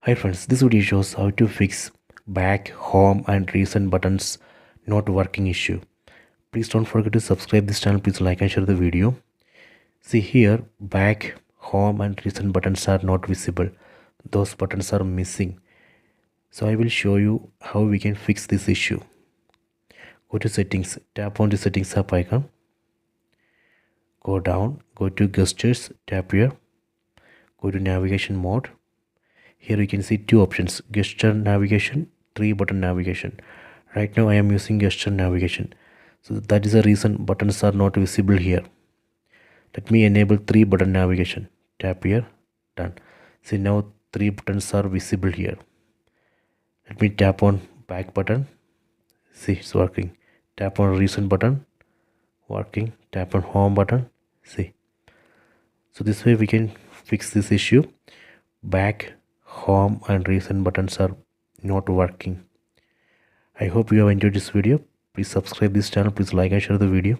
Hi friends, this video shows how to fix back, home and recent buttons not working issue. Please don't forget to subscribe this channel. Please like and share the video. See here, back, home and recent buttons are not visible. Those buttons are missing. So I will show you how we can fix this issue. Go to settings, tap on the settings app icon. Go down, go to gestures, tap here. Go to navigation mode. Here you can see two options, gesture navigation, 3-button navigation. Right now I am using gesture navigation, so that is the reason buttons are not visible here. Let me enable 3-button navigation. Tap here, done. See, now 3 buttons are visible here. Let me tap on back button. See, it's working. Tap on recent button, working. Tap on home button. See. So this way we can fix this issue. Back, home and recent buttons are not working. I hope you have enjoyed this video. Please subscribe this channel. Please like and share the video.